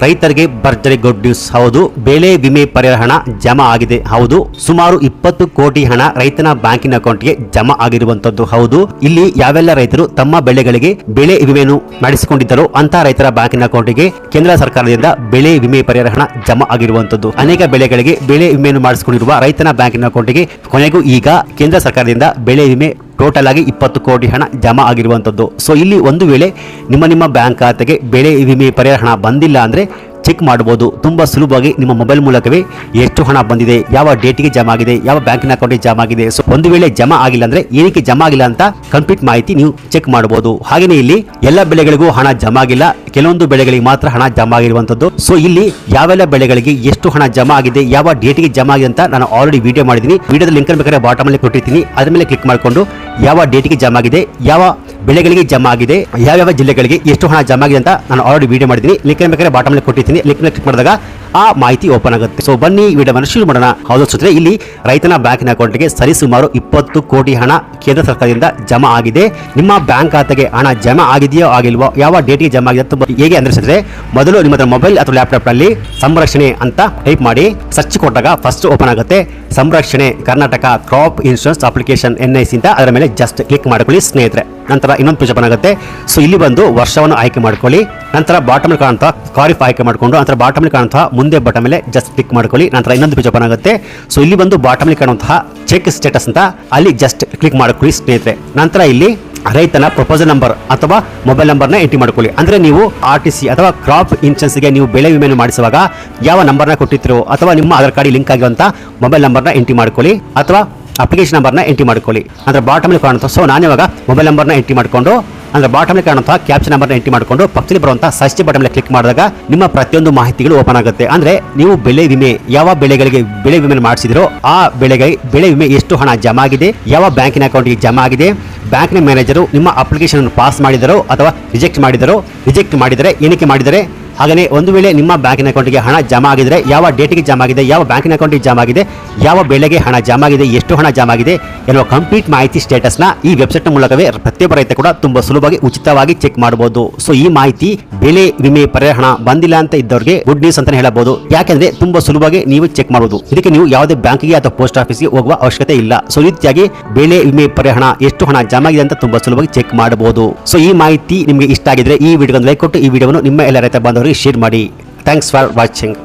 ರೈತರಿಗೆ ಭರ್ಜರಿ good news. ಹೌದು, ಬೆಳೆ ವಿಮೆ ಪರಿಹಾರ ಹಣ ಜಮಾ ಆಗಿದೆ. ಹೌದು, ಸುಮಾರು 20 ಕೋಟಿ ಹಣ ರೈತನ ಬ್ಯಾಂಕಿನ ಅಕೌಂಟ್ಗೆ ಜಮಾ ಆಗಿರುವಂತದ್ದು. ಹೌದು, ಇಲ್ಲಿ ಯಾವೆಲ್ಲ ರೈತರು ತಮ್ಮ ಬೆಳೆಗಳಿಗೆ ಬೆಳೆ ವಿಮೆಯನ್ನು ಮಾಡಿಸಿಕೊಂಡಿದ್ದರೋ ಅಂತ ರೈತರ ಬ್ಯಾಂಕಿನ ಅಕೌಂಟ್ಗೆ ಕೇಂದ್ರ ಸರ್ಕಾರದಿಂದ ಬೆಳೆ ವಿಮೆ ಪರಿಹಾರ ಹಣ ಜಮಾ ಆಗಿರುವಂತದ್ದು. ಅನೇಕ ಬೆಳೆಗಳಿಗೆ ಬೆಳೆ ವಿಮೆಯನ್ನು ಮಾಡಿಸಿಕೊಂಡಿರುವ ರೈತನ ಬ್ಯಾಂಕಿನ ಅಕೌಂಟ್ಗೆ ಕೊನೆಗೂ ಈಗ ಕೇಂದ್ರ ಸರ್ಕಾರದಿಂದ ಬೆಳೆ ವಿಮೆ ಟೋಟಲ್ ಆಗಿ 20 ಕೋಟಿ ಹಣ ಜಮಾ ಆಗಿರುವಂತದ್ದು. ಸೊ ಇಲ್ಲಿ ಒಂದು ವೇಳೆ ನಿಮ್ಮ ಬ್ಯಾಂಕ್ ಖಾತೆಗೆ ಬೆಳೆ ವಿಮೆ ಪರಿಹಾರ ಹಣ ಬಂದಿಲ್ಲ ಅಂದ್ರೆ ಚೆಕ್ ಮಾಡಬಹುದು. ತುಂಬಾ ಸುಲಭವಾಗಿ ನಿಮ್ಮ ಮೊಬೈಲ್ ಮೂಲಕವೇ ಎಷ್ಟು ಹಣ ಬಂದಿದೆ, ಯಾವ ಡೇಟ್ಗೆ ಜಮಾ ಆಗಿದೆ, ಯಾವ ಬ್ಯಾಂಕಿನ ಅಕೌಂಟ್ಗೆ ಜಮಾ ಆಗಿದೆ. ಸೊ ಒಂದು ವೇಳೆ ಜಮಾ ಆಗಿಲ್ಲ ಅಂದ್ರೆ ಏನಕ್ಕೆ ಜಮಾ ಆಗಿಲ್ಲ ಅಂತ ಕಂಪ್ಲೀಟ್ ಮಾಹಿತಿ ನೀವು ಚೆಕ್ ಮಾಡಬಹುದು. ಹಾಗೇನೆ ಇಲ್ಲಿ ಎಲ್ಲ ಬೆಳೆಗಳಿಗೂ ಹಣ ಜಮಾ ಆಗಿಲ್ಲ, ಕೆಲವೊಂದು ಬೆಳೆಗಳಿಗೆ ಮಾತ್ರ ಹಣ ಜಮಾ ಆಗಿರುವಂತದ್ದು. ಸೊ ಇಲ್ಲಿ ಯಾವೆಲ್ಲ ಬೆಳೆಗಳಿಗೆ ಎಷ್ಟು ಹಣ ಜಮಾ ಆಗಿದೆ, ಯಾವ ಡೇಟ್ಗೆ ಜಮಾ ಆಗಿದೆ ಅಂತ ನಾನು ಆಲ್ರೆಡಿ ವಿಡಿಯೋ ಮಾಡಿದ್ದೀನಿ. ವಿಡಿಯೋದ ಲಿಂಕ್ ಬೇಕಾದ್ರೆ ಬಾಟಮ್ ಅಲ್ಲಿ ಕೊಟ್ಟಿರ್ತೀನಿ. ಅದ್ರ ಮೇಲೆ ಕ್ಲಿಕ್ ಮಾಡಿಕೊಂಡು ಯಾವ ಡೇಟ್ಗೆ ಜಮಾ ಆಗಿದೆ, ಯಾವ ಬೆಳೆಗಳಿಗೆ ಜಮಾ ಆಗಿದೆ, ಯಾವ್ಯಾವ ಜಿಲ್ಲೆಗಳಿಗೆ ಎಷ್ಟು ಹಣ ಜಮಾ ಆಗಿದೆ ಅಂತ ನಾನು ಆಲ್ರೆಡಿ ವಿಡಿಯೋ ಮಾಡಿದ್ದೀನಿ. ಲಿಂಕ್ ಬೇಕಾದ್ರೆ ಬಾಟಮ್ ಅಲ್ಲಿ ಕೊಟ್ಟಿರ್ತೀನಿ. ಲಿಂಕ್ ಮೇಲೆ ಕ್ಲಿಕ್ ಮಾಡಿದಾಗ ಆ ಮಾಹಿತಿ ಓಪನ್ ಆಗುತ್ತೆ. ಸೊ ಬನ್ನಿ ವಿಡಿಯೋವನ್ನು ಶುರು ಮಾಡೋಣ. ಹೌದು ಸ್ನೇಹಿತರೆ, ಇಲ್ಲಿ ರೈತನ ಬ್ಯಾಂಕಿನ ಅಕೌಂಟ್ಗೆ ಸರಿಸುಮಾರು 20 ಕೋಟಿ ಹಣ ಕೇಂದ್ರ ಸರ್ಕಾರದಿಂದ ಜಮಾ ಆಗಿದೆ. ನಿಮ್ಮ ಬ್ಯಾಂಕ್ ಖಾತೆಗೆ ಹಣ ಜಮಾ ಆಗಿದೆಯೋ ಆಗಿಲ್ವೋ, ಯಾವ ಡೇಟ್ಗೆ ಜಮಾ ಆಗಿದೆ ಅಂತ ಹೇಗೆ ಅಂದ್ರೆ ಸ್ನೇಹಿತರೆ, ಮೊದಲು ನಿಮ್ಮ ಮೊಬೈಲ್ ಅಥವಾ ಲ್ಯಾಪ್ಟಾಪ್ ನಲ್ಲಿ ಸಂರಕ್ಷಣೆ ಅಂತ ಟೈಪ್ ಮಾಡಿ ಸರ್ಚ್ ಕೊಟ್ಟಾಗ ಫಸ್ಟ್ ಓಪನ್ ಆಗುತ್ತೆ ಸಂರಕ್ಷಣೆ Karnataka crop insurance application NIC ಅಂತ. ಅದರ ಮೇಲೆ ಜಸ್ಟ್ ಕ್ಲಿಕ್ ಮಾಡ್ಕೊಳ್ಳಿ ಸ್ನೇಹಿತರೆ. ನಂತರ ಇನ್ನೊಂದು ಪೇಜ್ ಓಪನ್ ಆಗುತ್ತೆ. ಸೊ ಇಲ್ಲಿ ಬಂದು ವರ್ಷವನ್ನು ಆಯ್ಕೆ ಮಾಡ್ಕೊಳ್ಳಿ. ನಂತರ ಬಾಟಮ್ ಅಲ್ಲಿ ಕಾಣುತ್ತಾ ಖಾರಿಫ್ ಆಯ್ಕೆ ಮಾಡಿಕೊಂಡು ನಂತರ ಬಾಟಮ್ ಅಲ್ಲಿ ಕಾಣುತ್ತಾ ಮುಂದೆ ಬಟನ್ ಮೇಲೆ ಜಸ್ಟ್ ಕ್ಲಿಕ್ ಮಾಡ್ಕೊಳ್ಳಿ. ನಂತರ ಇನ್ನೊಂದು ಪೇಜ್ ಓಪನ್ ಆಗುತ್ತೆ. ಸೊ ಇಲ್ಲಿ ಬಂದು ಬಾಟಮ್ ಅಲ್ಲಿ ಕಾಣುವಂತಹ ಚೆಕ್ ಸ್ಟೇಟಸ್ ಅಂತ ಅಲ್ಲಿ ಜಸ್ಟ್ ಕ್ಲಿಕ್ ಮಾಡ್ಕೊಳ್ಳಿ ಸ್ನೇಹಿತರೆ. ನಂತರ ಇಲ್ಲಿ ರೈತನ ಪ್ರಪೋಸಲ್ ನಂಬರ್ ಅಥವಾ ಮೊಬೈಲ್ ನಂಬರ್ನ ಎಂಟ್ರಿ ಮಾಡ್ಕೊಳ್ಳಿ. ಅಂದ್ರೆ ನೀವು RTC ಅಥವಾ ಕ್ರಾಪ್ ಇನ್ಶೂರೆನ್ಸ್ಗೆ ನೀವು ಬೆಳೆ ವಿಮೆಯನ್ನು ಮಾಡಿಸುವಾಗ ಯಾವ ನಂಬರ್ನ ಕೊಟ್ಟಿರ್ತೀರೋ ಅಥವಾ ನಿಮ್ಮ ಆಧಾರ್ ಕಾರ್ಡ್ ಲಿಂಕ್ ಆಗಿರುವಂತ ಮೊಬೈಲ್ ನಂಬರ್ನ ಎಂಟ್ರಿ ಮಾಡ್ಕೊಳ್ಳಿ ಅಥವಾ ಅಪ್ಲಿಕೇಶನ್ ನಂಬರ್ನ ಎಂಟ್ರಿ ಮಾಡ್ಕೊಳ್ಳಿ. ಅಂದ್ರೆ ಬಾಟಮ್ ಅಲ್ಲಿ ಕಾಣುತ್ತಾ. ಸೊ ನಾನು ಇವಾಗ ಮೊಬೈಲ್ ನಂಬರ್ನ ಎಂಟ್ರಿ ಮಾಡಿಕೊಂಡು ಅಂದ್ರೆ ಬಾಟಮ್ ಅಲ್ಲಿ ಕಾಣುವಂತಹ ಕ್ಯಾಪ್ಷನ್ ನಂಬರ್ನ ಎಂಟ್ರಿ ಮಾಡಿಕೊಂಡು ಪಕ್ಕದಲ್ಲಿ ಬರುವಂತಹ ಸರ್ಚ್ ಬಟನ್ ಮೇಲೆ ಕ್ಲಿಕ್ ಮಾಡಿದಾಗ ನಿಮ್ಮ ಪ್ರತಿಯೊಂದು ಮಾಹಿತಿಗಳು ಓಪನ್ ಆಗುತ್ತೆ. ಅಂದ್ರೆ ನೀವು ಬೆಳೆ ವಿಮೆ ಯಾವ ಬೆಳೆಗಳಿಗೆ ಬೆಳೆ ವಿಮೆ ಮಾಡಿಸಿದಿರೋ ಆ ಬೆಳೆಗೆ ಬೆಳೆ ವಿಮೆ ಎಷ್ಟು ಹಣ ಜಮಾ ಆಗಿದೆ, ಯಾವ ಬ್ಯಾಂಕಿನ ಅಕೌಂಟ್ಗೆ ಜಮಾ ಆಗಿದೆ, ಬ್ಯಾಂಕಿನ ಮ್ಯಾನೇಜರು ನಿಮ್ಮ ಅಪ್ಲಿಕೇಶನ್ ಅನ್ನು ಪಾಸ್ ಮಾಡಿದರೋ ಅಥವಾ ರಿಜೆಕ್ಟ್ ಮಾಡಿದರೆ ಏನಕ್ಕೆ ಮಾಡಿದರೆ, ಹಾಗೆಯೇ ಒಂದು ವೇಳೆ ನಿಮ್ಮ ಬ್ಯಾಂಕಿನ ಅಕೌಂಟ್ಗೆ ಹಣ ಜಮಾ ಆಗಿದ್ರೆ ಯಾವ ಡೇಟ್ಗೆ ಜಮಾ ಆಗಿದೆ, ಯಾವ ಬ್ಯಾಂಕಿನ ಅಕೌಂಟ್ಗೆ ಜಮಾ ಆಗಿದೆ, ಯಾವ ಬೆಳೆಗೆ ಹಣ ಜಮಾ ಆಗಿದೆ, ಎಷ್ಟು ಹಣ ಜಮಾ ಆಗಿದೆ ಎನ್ನುವ ಕಂಪ್ಲೀಟ್ ಮಾಹಿತಿ ಸ್ಟೇಟಸ್ನ ಈ ವೆಬ್ಸೈಟ್ ಮೂಲಕವೇ ಪ್ರತಿಯೊಬ್ಬ ರೈತ ಕೂಡ ತುಂಬಾ ಸುಲಭವಾಗಿ ಉಚಿತವಾಗಿ ಚೆಕ್ ಮಾಡಬಹುದು. ಸೊ ಈ ಮಾಹಿತಿ ಬೆಳೆ ವಿಮೆ ಪರಿಹಾರ ಹಣ ಬಂದಿಲ್ಲ ಅಂತ ಇದ್ದವರಿಗೆ ಗುಡ್ ನ್ಯೂಸ್ ಅಂತ ಹೇಳಬಹುದು. ಯಾಕೆಂದ್ರೆ ತುಂಬಾ ಸುಲಭವಾಗಿ ನೀವು ಚೆಕ್ ಮಾಡಬಹುದು. ಇದಕ್ಕೆ ನೀವು ಯಾವುದೇ ಬ್ಯಾಂಕಿಗೆ ಅಥವಾ ಪೋಸ್ಟ್ ಆಫೀಸ್ಗೆ ಹೋಗುವ ಅವಶ್ಯಕತೆ ಇಲ್ಲ. ಸೊ ಈ ರೀತಿಯಾಗಿ ಬೆಳೆ ವಿಮೆ ಪರಿಹಾರ ಹಣ ಎಷ್ಟು ಹಣ ಜಮಾ ಆಗಿದೆ ಅಂತ ತುಂಬಾ ಸುಲಭವಾಗಿ ಚೆಕ್ ಮಾಡಬಹುದು. ಸೊ ಈ ಮಾಹಿತಿ ನಿಮಗೆ ಇಷ್ಟ ಆಗಿದ್ರೆ ಈ ವಿಡಿಯೋಗೆ ಲೈಕ್ ಕೊಟ್ಟು ಈ ವಿಡಿಯೋವನ್ನು ನಿಮ್ಮ ಎಲ್ಲ ರೈತ ಬಾಂಧವರಿಗೆ ಶೇರ್ ಮಾಡಿ. Thanks for watching.